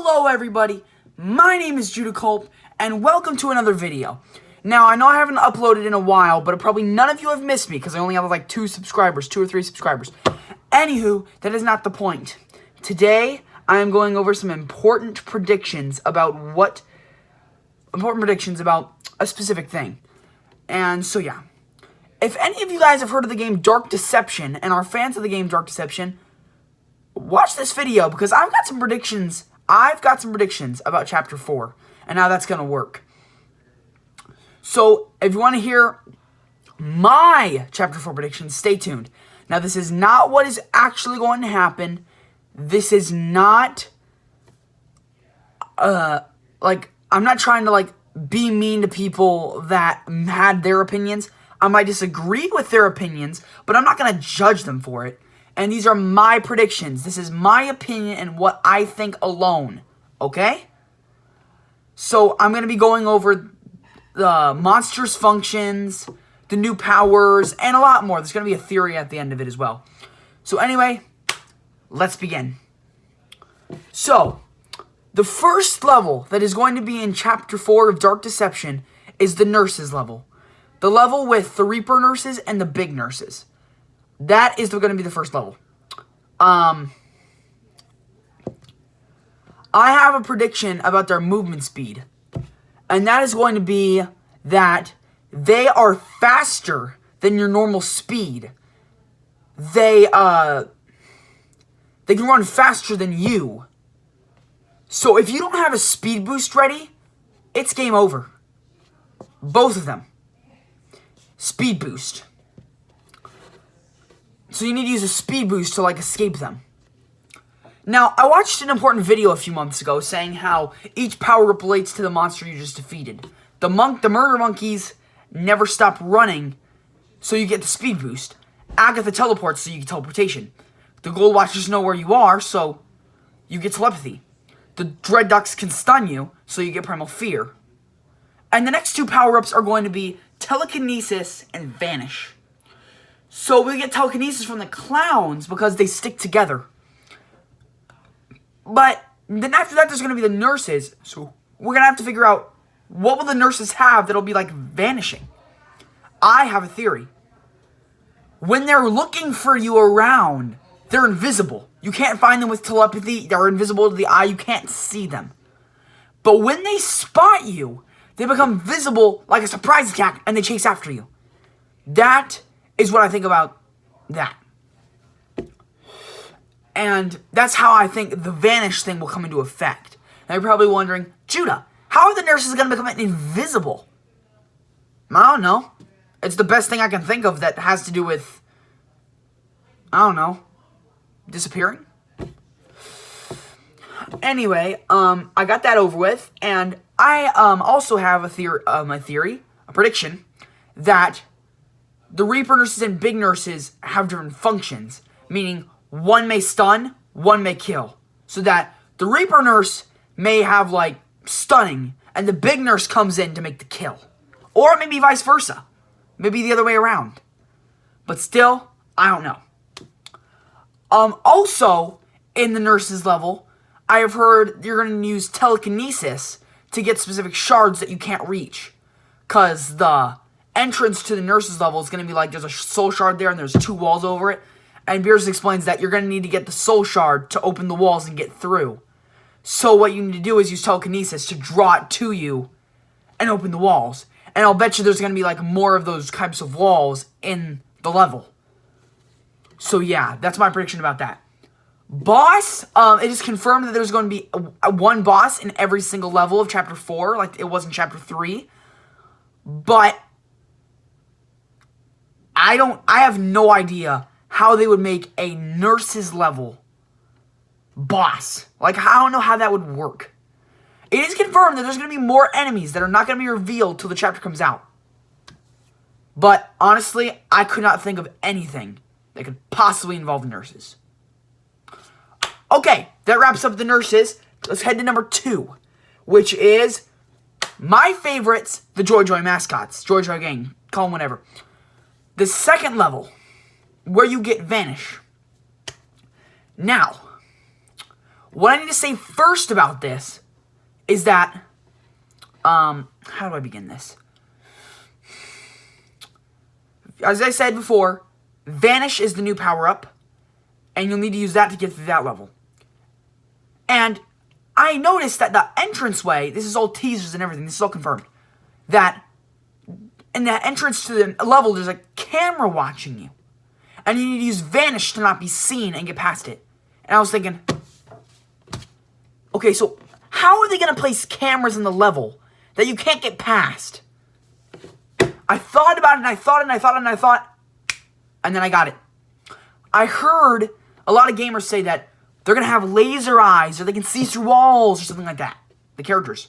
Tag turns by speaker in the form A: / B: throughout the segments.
A: Hello everybody, my name is Judah Culp, and welcome to another video. Now, I know I haven't uploaded in a while, but probably none of you have missed me, because I only have like 2 or 3 subscribers. Anywho, that is not the point. Today, I am going over some important predictions about a specific thing. And so yeah, if any of you guys have heard of the game Dark Deception, and are fans of the game Dark Deception, watch this video, because I've got some predictions about Chapter 4, and how that's going to work. So, if you want to hear my Chapter 4 predictions, stay tuned. Now, this is not what is actually going to happen. This is not, I'm not trying to, be mean to people that had their opinions. I might disagree with their opinions, but I'm not going to judge them for it. And these are my predictions. This is my opinion and what I think alone. Okay? So, I'm going to be going over the monsters' functions, the new powers, and a lot more. There's going to be a theory at the end of it as well. So, anyway, let's begin. So, the first level that is going to be in Chapter 4 of Dark Deception is the nurses level. The level with the Reaper nurses and the big nurses. That is going to be the first level. I have a prediction about their movement speed. And that is going to be that they are faster than your normal speed. They can run faster than you. So if you don't have a speed boost ready, it's game over. Both of them. Speed boost. So you need to use a speed boost to, escape them. Now, I watched an important video a few months ago saying how each power-up relates to the monster you just defeated. The murder monkeys never stop running, so you get the speed boost. Agatha teleports, so you get teleportation. The Gold Watchers know where you are, so you get telepathy. The Dread Ducks can stun you, so you get Primal Fear. And the next 2 power-ups are going to be Telekinesis and Vanish. So we get telekinesis from the clowns because they stick together. But then after that, there's going to be the nurses. So we're going to have to figure out what will the nurses have that'll be like vanishing. I have a theory. When they're looking for you around, they're invisible. You can't find them with telepathy. They're invisible to the eye. You can't see them. But when they spot you, they become visible like a surprise attack and they chase after you. That is what I think about that. And that's how I think the vanish thing will come into effect. Now you're probably wondering, Judah, how are the nurses going to become invisible? I don't know. It's the best thing I can think of that has to do with, I don't know, disappearing? Anyway, I got that over with, and I also have a prediction, that the Reaper nurses and big nurses have different functions, meaning one may stun, one may kill. So that the Reaper nurse may have, stunning, and the big nurse comes in to make the kill. Or maybe vice versa. Maybe the other way around. But still, I don't know. Also, in the nurses level, I have heard you're going to use telekinesis to get specific shards that you can't reach. Because the entrance to the nurses level is going to be there's a soul shard there and there's 2 walls over it. And Beers explains that you're going to need to get the soul shard to open the walls and get through. So what you need to do is use telekinesis to draw it to you and open the walls. And I'll bet you there's going to be more of those types of walls in the level. So yeah, that's my prediction about that. Boss, it is confirmed that there's going to be one boss in every single level of Chapter 4, like it was in Chapter 3. But I have no idea how they would make a nurses level boss. I don't know how that would work. It is confirmed that there's going to be more enemies that are not going to be revealed till the chapter comes out. But honestly, I could not think of anything that could possibly involve the nurses. Okay, that wraps up the nurses. Let's head to number 2, which is my favorites, the Joy Joy mascots. Joy Joy gang, call them whatever. The second level, where you get Vanish. Now, What I need to say first about this is that, how do I begin this? As I said before, Vanish is the new power-up, and you'll need to use that to get through that level. And I noticed that the entranceway, this is all teasers and everything, this is all confirmed, that in the entrance to the level, there's a camera watching you. And you need to use Vanish to not be seen and get past it. And I was thinking, okay, so how are they going to place cameras in the level that you can't get past? I thought about it, and I thought, and I thought, and I thought, and then I got it. I heard a lot of gamers say that they're going to have laser eyes, or they can see through walls, or something like that. The characters.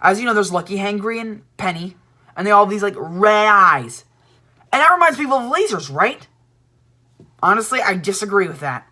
A: As you know, there's Lucky, Hangry, and Penny, and they all have these, like, red eyes. And that reminds people of lasers, right? Honestly, I disagree with that.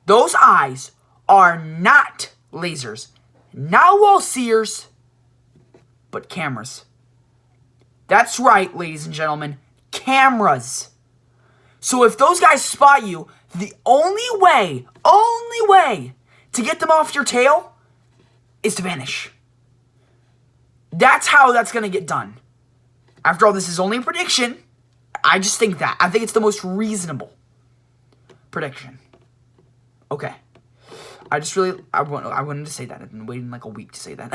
A: Those eyes are not lasers, not wall seers, but cameras. That's right, ladies and gentlemen, cameras. So if those guys spot you, the only way to get them off your tail is to vanish. That's how that's going to get done. After all, this is only a prediction. I just think that. I think it's the most reasonable prediction. Okay. I wanted to say that. I've been waiting like a week to say that.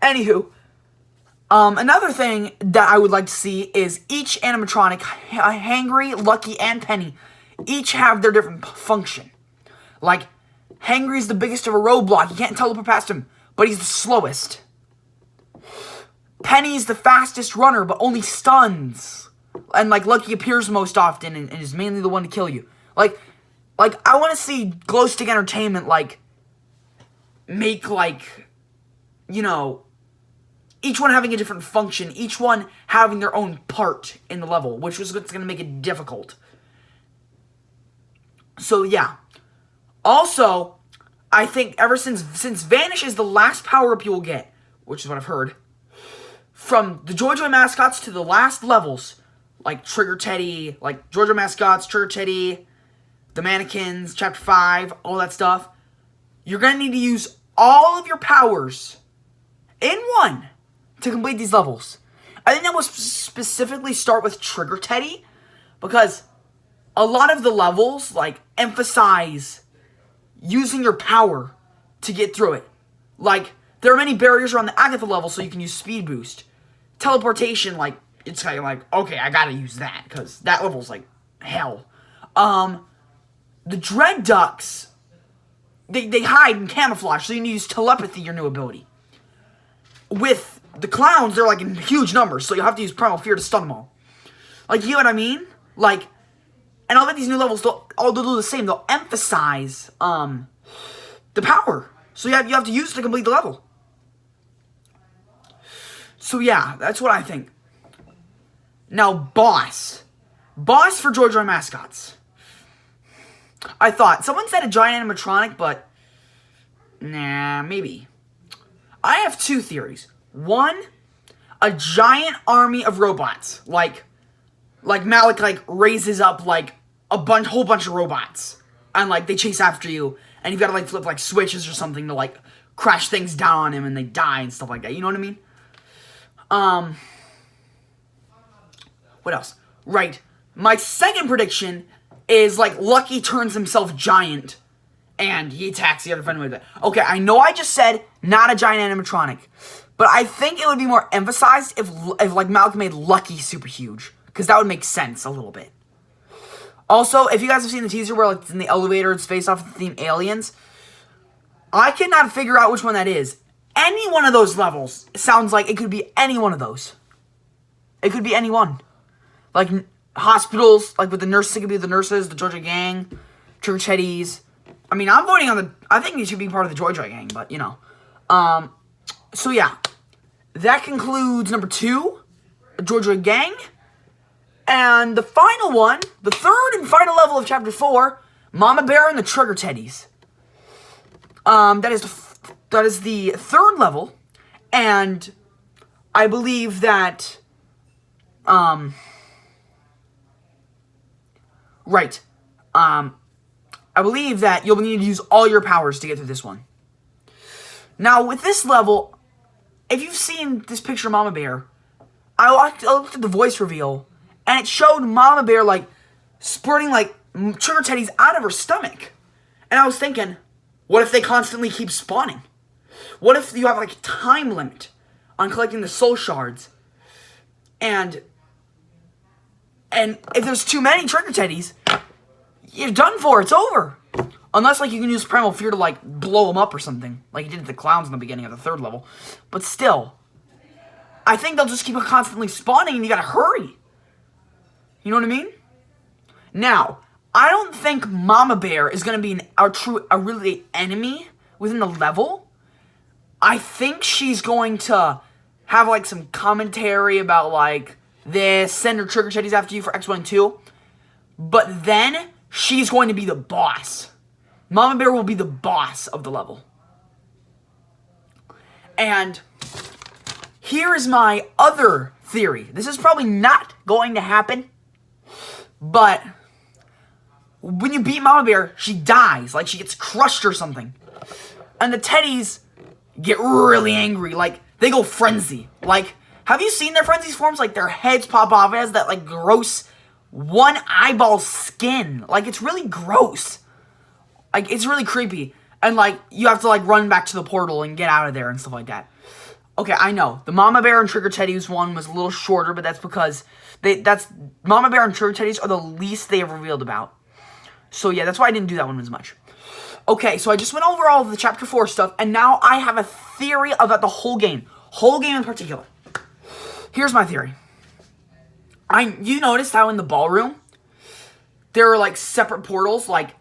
A: Anywho, another thing that I would like to see is each animatronic, Hangry, Lucky, and Penny, each have their different function. Like, Hangry's the biggest of a roadblock. You can't teleport past him, but he's the slowest. Penny's the fastest runner, but only stuns. And, like, Lucky appears most often and is mainly the one to kill you. Like, I want to see Glowstick Entertainment, like, make, like, you know, each one having a different function, each one having their own part in the level, which was what's going to make it difficult. So, yeah. Also, I think ever since Vanish is the last power-up you will get, which is what I've heard, from the JoJo mascots to the last levels, like Trigger Teddy, like JoJo mascots, Trigger Teddy, the mannequins, Chapter 5, all that stuff, you're going to need to use all of your powers in one to complete these levels. I think that will specifically start with Trigger Teddy, because a lot of the levels, like, emphasize using your power to get through it. Like, there are many barriers around the Agatha level, so you can use Speed Boost. Teleportation, like, it's kind of like, okay, I gotta use that, because that level's, like, hell. The Dread Ducks, they hide and camouflage, so you need to use Telepathy, your new ability. With the clowns, they're, like, in huge numbers, so you have to use Primal Fear to stun them all. Like, you know what I mean? Like, and I'll bet these new levels, they'll do the same. They'll emphasize, the power. So you have to use it to complete the level. So yeah, that's what I think. Now, Boss. Boss for JoJo mascots. I thought, someone said a giant animatronic, but nah, maybe. I have two theories. One, a giant army of robots. Like Malik, like, raises up, like, whole bunch of robots. And, like, they chase after you. And you've got to, like, flip, like, switches or something to, like, crash things down on him and they die and stuff like that. You know what I mean? What else? Right. My second prediction is, like, Lucky turns himself giant and he attacks the other friend with it. Okay, I know I just said not a giant animatronic, but I think it would be more emphasized if like, Malik made Lucky super huge. Because that would make sense a little bit. Also, if you guys have seen the teaser where, like, it's in the elevator, it's based off the theme Aliens, I cannot figure out which one that is. Any one of those levels sounds like it could be any one of those. It could be any one. Like, hospitals, like, with the nurses, it could be the nurses, the JoJo gang, Trigger Teddies. I mean, I'm voting on I think it should be part of the JoJo gang, but, you know. So, yeah. That concludes number 2, JoJo gang. And the final one, the third and final level of Chapter 4, Mama Bear and the Trigger Teddies. That is the third level, and I believe that, right, I believe that you'll need to use all your powers to get through this one. Now, with this level, if you've seen this picture of Mama Bear, I looked at the voice reveal, and it showed Mama Bear, like, spurting, like, sugar teddies out of her stomach. And I was thinking, what if they constantly keep spawning? What if you have, like, a time limit on collecting the soul shards? And if there's too many trigger teddies, you're done for. It's over. Unless, like, you can use Primal Fear to, like, blow them up or something. Like you did with the clowns in the beginning of the 3rd level. But still, I think they'll just keep constantly spawning and you gotta hurry. You know what I mean? Now, I don't think Mama Bear is gonna be a really enemy within the level. I think she's going to have, like, some commentary about, like, this, send her trigger teddies after you for X, 1, and 2. But then, she's going to be the boss. Mama Bear will be the boss of the level. And here is my other theory. This is probably not going to happen, but when you beat Mama Bear, she dies. Like, she gets crushed or something. And the teddies get really angry. Like, they go frenzy. Like, have you seen their frenzy forms? Like, their heads pop off. It has that, like, gross one eyeball skin. Like, it's really gross. Like, it's really creepy. And, like, you have to, like, run back to the portal and get out of there and stuff like that. Okay, I know. The Mama Bear and Trigger Teddies one was a little shorter, but that's because Mama Bear and Trigger Teddies are the least they have revealed about. So, yeah, that's why I didn't do that one as much. Okay, so I just went over all of the Chapter 4 stuff, and now I have a theory about the whole game. Whole game in particular. Here's my theory. You noticed how in the ballroom, there are, like, separate portals, like,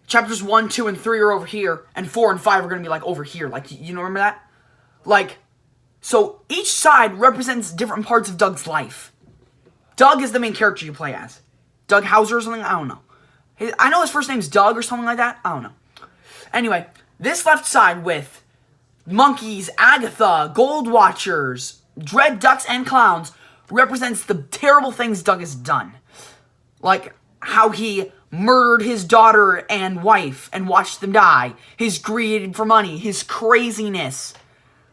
A: Chapters 1, 2, and 3 are over here, and 4 and 5 are going to be, like, over here. Like, you remember that? Like, so each side represents different parts of Doug's life. Doug is the main character you play as. Doug Hauser or something? I don't know. I know his first name's Doug or something like that. I don't know. Anyway, this left side with monkeys, Agatha, Gold Watchers, Dread Ducks, and Clowns represents the terrible things Doug has done. Like how he murdered his daughter and wife and watched them die. His greed for money. His craziness.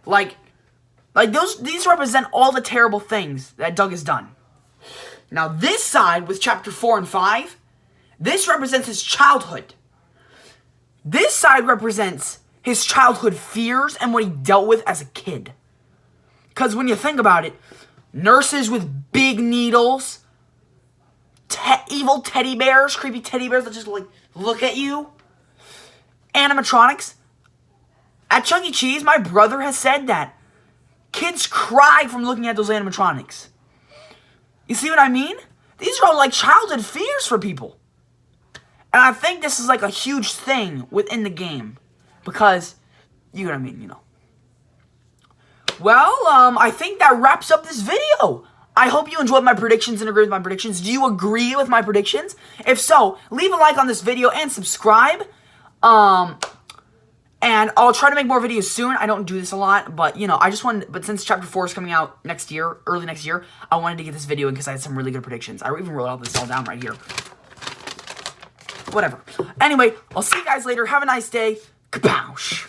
A: These represent all the terrible things that Doug has done. Now this side with Chapter 4 and 5, this represents his childhood. This side represents his childhood fears and what he dealt with as a kid. Because when you think about it, nurses with big needles, evil teddy bears, creepy teddy bears that just look at you, animatronics. At Chuck E. Cheese, my brother has said that kids cry from looking at those animatronics. You see what I mean? These are all like childhood fears for people. And I think this is like a huge thing within the game. Because, you know what I mean, you know. Well, I think that wraps up this video. I hope you enjoyed my predictions and agree with my predictions. Do you agree with my predictions? If so, leave a like on this video and subscribe. And I'll try to make more videos soon. I don't do this a lot, but, you know, but since Chapter 4 is coming out next year, early next year, I wanted to get this video in because I had some really good predictions. I even wrote all this all down right here. Whatever. Anyway, I'll see you guys later. Have a nice day. Kaboosh.